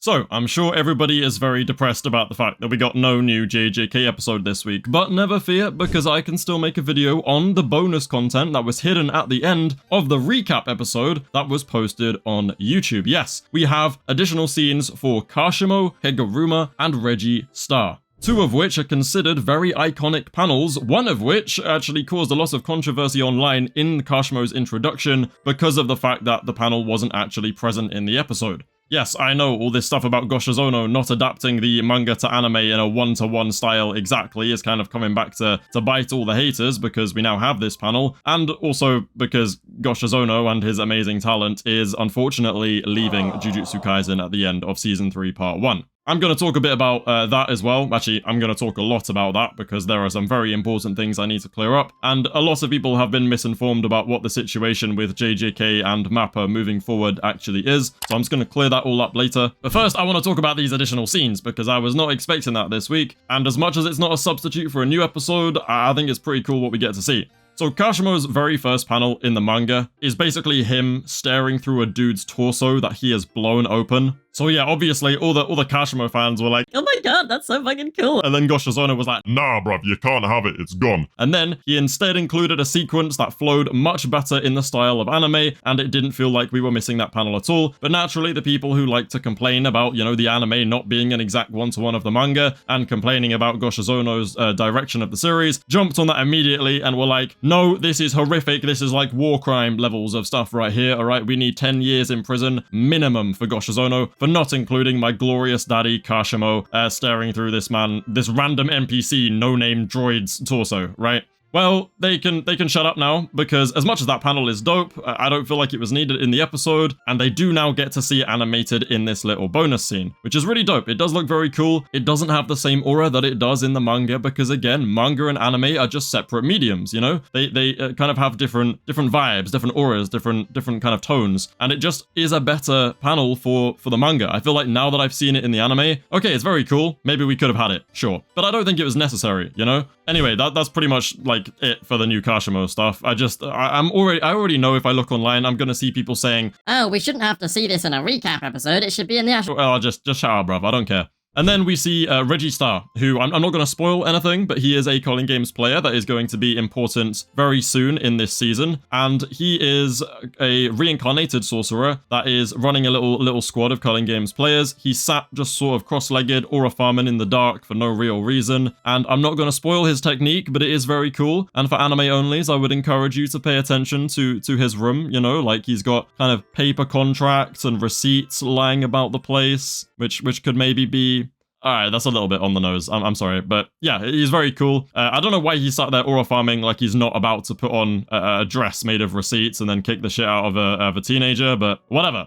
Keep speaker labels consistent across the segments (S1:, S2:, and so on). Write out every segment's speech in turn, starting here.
S1: So, I'm sure everybody is very depressed about the fact that we got no new JJK episode this week, but never fear, because I can still make a video on the bonus content that was hidden at the end of the recap episode that was posted on YouTube. Yes, we have additional scenes for Kashimo, Higuruma, and Reggie Star. Two of which are considered very iconic panels, one of which actually caused a lot of controversy online in Kashimo's introduction because of the fact that the panel wasn't actually present in the episode. Yes, I know all this stuff about Gosho not adapting the manga to anime in a one-to-one style exactly is kind of coming back to bite all the haters because we now have this panel, and also because Gosho and his amazing talent is unfortunately leaving Jujutsu Kaisen at the end of Season 3 Part 1. I'm going to talk a bit about that as well. Actually, I'm going to talk a lot about that because there are some very important things I need to clear up, and a lot of people have been misinformed about what the situation with JJK and Mappa moving forward actually is, so I'm just going to clear that all up later. But first, I want to talk about these additional scenes because I was not expecting that this week, and as much as it's not a substitute for a new episode, I think it's pretty cool what we get to see. So Kashimo's very first panel in the manga is basically him staring through a dude's torso that he has blown open. So yeah, obviously all the Kashimo fans were like, "Oh my god, that's so fucking cool." And then Gosho was like,
S2: "Nah, bruv, you can't have it, it's gone."
S1: And then he instead included a sequence that flowed much better in the style of anime, and it didn't feel like we were missing that panel at all. But naturally, the people who like to complain about, the anime not being an exact one-to-one of the manga, and complaining about Gosho's direction of the series, jumped on that immediately and were like, "No, this is horrific, this is like war crime levels of stuff right here, alright? We need 10 years in prison, minimum for Gosho for not including my glorious daddy Kashimo staring through this random NPC no-name droid's torso, right?" Well, they can shut up now, because as much as that panel is dope, I don't feel like it was needed in the episode, and they do now get to see it animated in this little bonus scene, which is really dope. It does look very cool. It doesn't have the same aura that it does in the manga, because again, manga and anime are just separate mediums, They kind of have different vibes, different auras, different kind of tones, and it just is a better panel for the manga. I feel like now that I've seen it in the anime, okay, it's very cool. Maybe we could have had it, sure. But I don't think it was necessary, Anyway, that's pretty much like it for the new Kashimo stuff. I already know if I look online, I'm gonna see people saying,
S3: "Oh, we shouldn't have to see this in a recap episode. It should be in the actual."
S1: Well, just shut up, bruv. I don't care. And then we see Reggie Star, who I'm not going to spoil anything, but he is a Calling Games player that is going to be important very soon in this season. And he is a reincarnated sorcerer that is running a little squad of Calling Games players. He sat just sort of cross-legged or a farming in the dark for no real reason. And I'm not going to spoil his technique, but it is very cool. And for anime onlys, I would encourage you to pay attention to his room, like he's got kind of paper contracts and receipts lying about the place, which could maybe be... Alright, that's a little bit on the nose. I'm sorry, but yeah, he's very cool. I don't know why he sat there aura farming like he's not about to put on a dress made of receipts and then kick the shit out of a teenager, but whatever.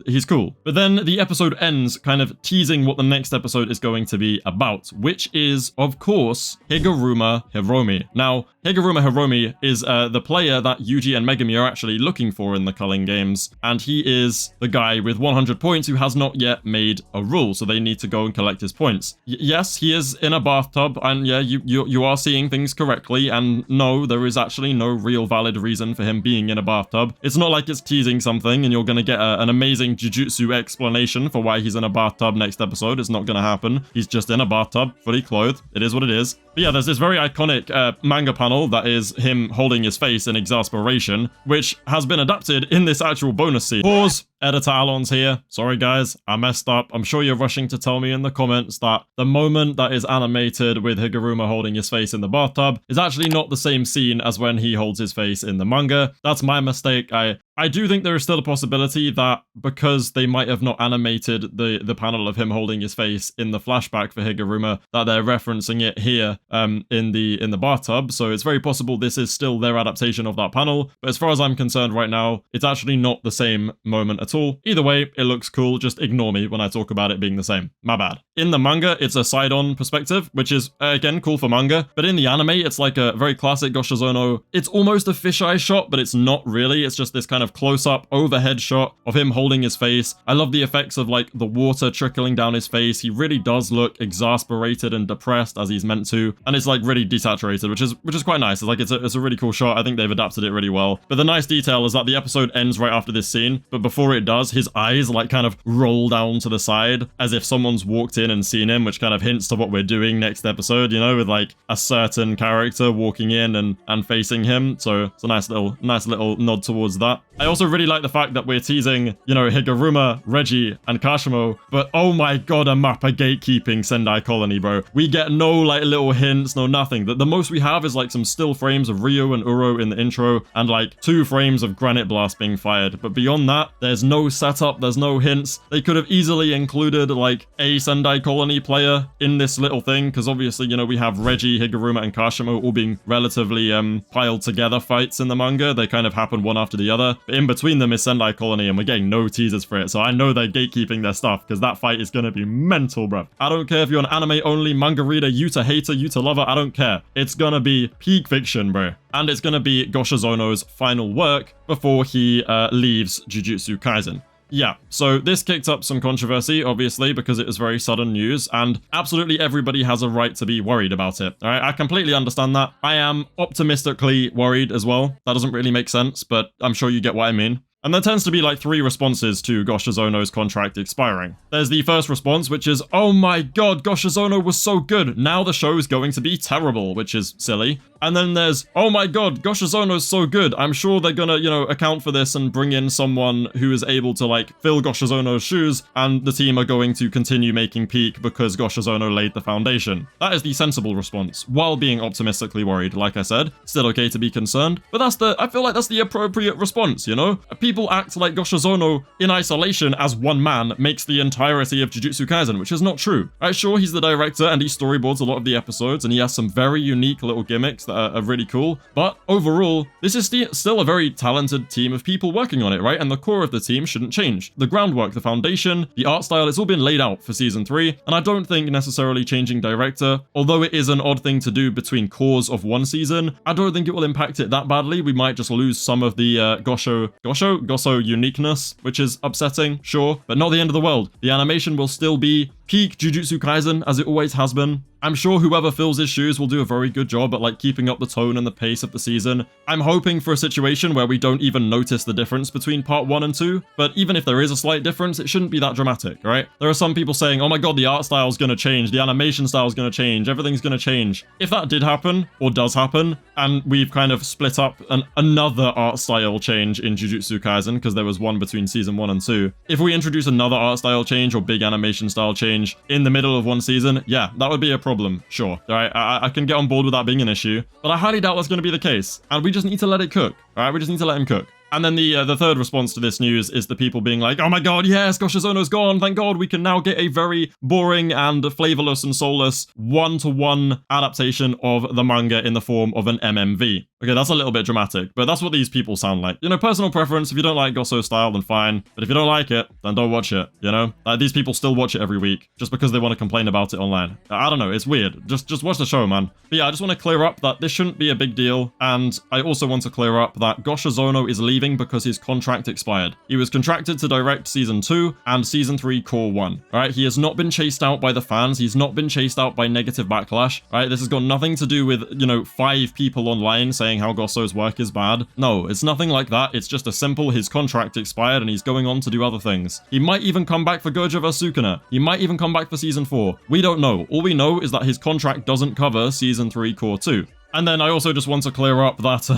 S1: He's cool. But then the episode ends kind of teasing what the next episode is going to be about, which is, of course, Higuruma Hiromi. Now, Higuruma Hiromi is the player that Yuji and Megumi are actually looking for in the Culling Games, and he is the guy with 100 points who has not yet made a rule, so they need to go and collect his points. Yes, he is in a bathtub, and yeah, you are seeing things correctly, and no, there is actually no real valid reason for him being in a bathtub. It's not like it's teasing something, and you're gonna get an amazing Jujutsu explanation for why he's in a bathtub next episode. It's not gonna happen. He's just in a bathtub, fully clothed. It is what it is. But yeah, there's this very iconic manga panel that is him holding his face in exasperation, which has been adapted in this actual bonus scene. Pause. Editor Allons here. Sorry guys, I messed up. I'm sure you're rushing to tell me in the comments that the moment that is animated with Higuruma holding his face in the bathtub is actually not the same scene as when he holds his face in the manga. That's my mistake. I do think there is still a possibility that because they might have not animated the panel of him holding his face in the flashback for Higuruma, that they're referencing it here in the bathtub. So it's very possible this is still their adaptation of that panel. But as far as I'm concerned right now, it's actually not the same moment at all. Either way, it looks cool. Just ignore me when I talk about it being the same. My bad. In the manga, it's a side-on perspective, which is, again, cool for manga. But in the anime, it's like a very classic Gosho. It's almost a fisheye shot, but it's not really. It's just this kind of of close-up overhead shot of him holding his face. I love the effects of like the water trickling down his face. He really does look exasperated and depressed as he's meant to, and it's like really desaturated, which is quite nice. It's like it's a really cool shot. I think they've adapted it really well. But the nice detail is that the episode ends right after this scene, but before it does, his eyes like kind of roll down to the side as if someone's walked in and seen him, which kind of hints to what we're doing next episode, you know, with like a certain character walking in and facing him. So it's a nice little nod towards that. I also really like the fact that we're teasing, you know, Higuruma, Reggie, and Kashimo, but oh my god, a Mappa gatekeeping Sendai Colony, bro. We get no like little hints, no nothing. The most we have is like some still frames of Ryo and Uro in the intro and like 2 frames of Granite Blast being fired. But beyond that, there's no setup, there's no hints. They could have easily included like a Sendai Colony player in this little thing, because obviously, you know, we have Reggie, Higuruma, and Kashimo all being relatively piled together fights in the manga. They kind of happen one after the other. But in between them is Sendai Colony, and we're getting no teasers for it. So I know they're gatekeeping their stuff, because that fight is going to be mental, bro. I don't care if you're an anime-only manga reader, Yuta hater, Yuta lover, I don't care. It's going to be peak fiction, bro. And it's going to be Goshizono's final work before he leaves Jujutsu Kaisen. Yeah, so this kicked up some controversy, obviously, because it was very sudden news, and absolutely everybody has a right to be worried about it, alright? I completely understand that. I am optimistically worried as well. That doesn't really make sense, but I'm sure you get what I mean. And there tends to be like 3 responses to Goshizono's contract expiring. There's the first response, which is, oh my god, Goshizono was so good, now the show is going to be terrible, which is silly. And then there's, oh my god, Goshizono's so good, I'm sure they're gonna, you know, account for this and bring in someone who is able to like fill Goshizono's shoes, and the team are going to continue making peak because Goshizono laid the foundation. That is the sensible response, while being optimistically worried, like I said. Still okay to be concerned, but I feel like that's the appropriate response, you know? People act like Goshizono in isolation as one man makes the entirety of Jujutsu Kaisen, which is not true. Right, sure, he's the director and he storyboards a lot of the episodes, and he has some very unique little gimmicks that are really cool, but overall, this is still a very talented team of people working on it, right? And the core of the team shouldn't change. The groundwork, the foundation, the art style, it's all been laid out for season 3, and I don't think necessarily changing director, although it is an odd thing to do between cores of one season, I don't think it will impact it that badly. We might just lose some of the Gosso uniqueness, which is upsetting, sure, but not the end of the world. The animation will still be peak Jujutsu Kaisen, as it always has been. I'm sure whoever fills his shoes will do a very good job at like keeping up the tone and the pace of the season. I'm hoping for a situation where we don't even notice the difference between part 1 and 2, but even if there is a slight difference, it shouldn't be that dramatic, right? There are some people saying, oh my god, the art style is going to change, the animation style is going to change, everything's going to change. If that did happen, or does happen, and we've kind of split up another art style change in Jujutsu Kaisen, because there was one between season 1 and 2, if we introduce another art style change or big animation style change in the middle of one season, yeah, that would be a problem, sure. Alright, I can get on board with that being an issue, but I highly doubt that's going to be the case, and we just need to let it cook, alright? We just need to let him cook. And then the third response to this news is the people being like, oh my god, yes, Goshizono's gone, thank god, we can now get a very boring and flavorless and soulless one-to-one adaptation of the manga in the form of an MMV. Okay, that's a little bit dramatic, but that's what these people sound like. You know, personal preference, if you don't like Gosso style, then fine, but if you don't like it, then don't watch it, you know? Like, these people still watch it every week, just because they want to complain about it online. I don't know, it's weird. Just watch the show, man. But yeah, I just want to clear up that this shouldn't be a big deal, and I also want to clear up that Goshizono is leaving because his contract expired. He was contracted to direct season 2 and season 3 core 1. Alright, he has not been chased out by the fans, he's not been chased out by negative backlash. Alright, this has got nothing to do with, you know, 5 people online saying how Gosso's work is bad. No, it's nothing like that. It's just a simple, his contract expired and he's going on to do other things. He might even come back for Gojo vs Sukuna. He might even come back for season 4. We don't know. All we know is that his contract doesn't cover season 3 core 2. And then I also just want to clear up that,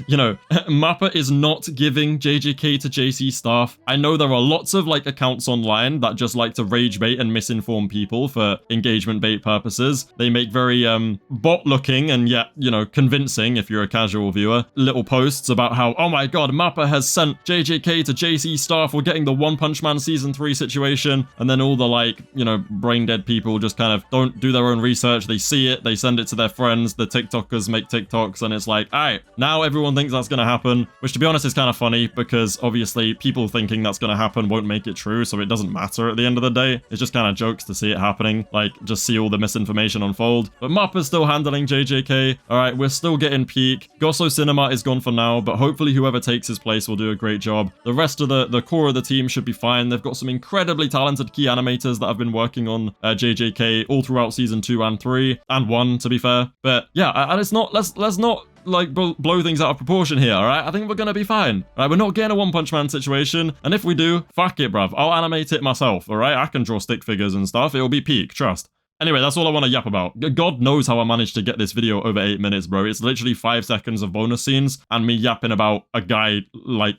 S1: you know, Mappa is not giving JJK to JC staff. I know there are lots of, like, accounts online that just like to rage bait and misinform people for engagement bait purposes. They make very, bot-looking and yet, you know, convincing, if you're a casual viewer, little posts about how, oh my god, Mappa has sent JJK to JC staff, we're getting the One Punch Man Season 3 situation. And then all the, like, you know, brain-dead people just kind of don't do their own research. They see it, they send it to their friends, the TikTok TikTokers make TikToks, and it's like, all right, now everyone thinks that's gonna happen, which to be honest is kind of funny because obviously people thinking that's gonna happen won't make it true, so it doesn't matter at the end of the day. It's just kind of jokes to see it happening, like just see all the misinformation unfold. But Mop is still handling JJK. All right, we're still getting peak. Gosso Cinema is gone for now, but hopefully whoever takes his place will do a great job. The rest of the core of the team should be fine. They've got some incredibly talented key animators that have been working on JJK all throughout season 2 and 3 and 1, to be fair. But yeah, and it's not, let's not like blow things out of proportion here, all right? I think we're gonna be fine. All right, we're not getting a One Punch Man situation, and if we do, fuck it, bruv. I'll animate it myself, all right? I can draw stick figures and stuff. It'll be peak, trust. Anyway, that's all I want to yap about. God knows how I managed to get this video over 8 minutes, bro. It's literally 5 seconds of bonus scenes and me yapping about a guy, like,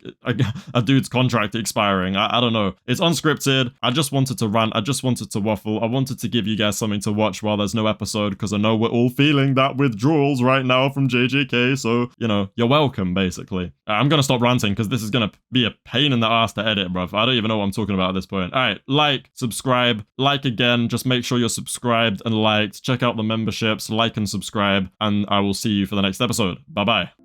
S1: a dude's contract expiring. I don't know. It's unscripted. I just wanted to rant. I just wanted to waffle. I wanted to give you guys something to watch while there's no episode, because I know we're all feeling that withdrawals right now from JJK, so, you know, you're welcome, basically. I'm gonna stop ranting, because this is gonna be a pain in the ass to edit, bruv. I don't even know what I'm talking about at this point. All right, like, subscribe, like again. Just make sure you're subscribed and liked. Check out the memberships, like and subscribe, and I will see you for the next episode. Bye bye.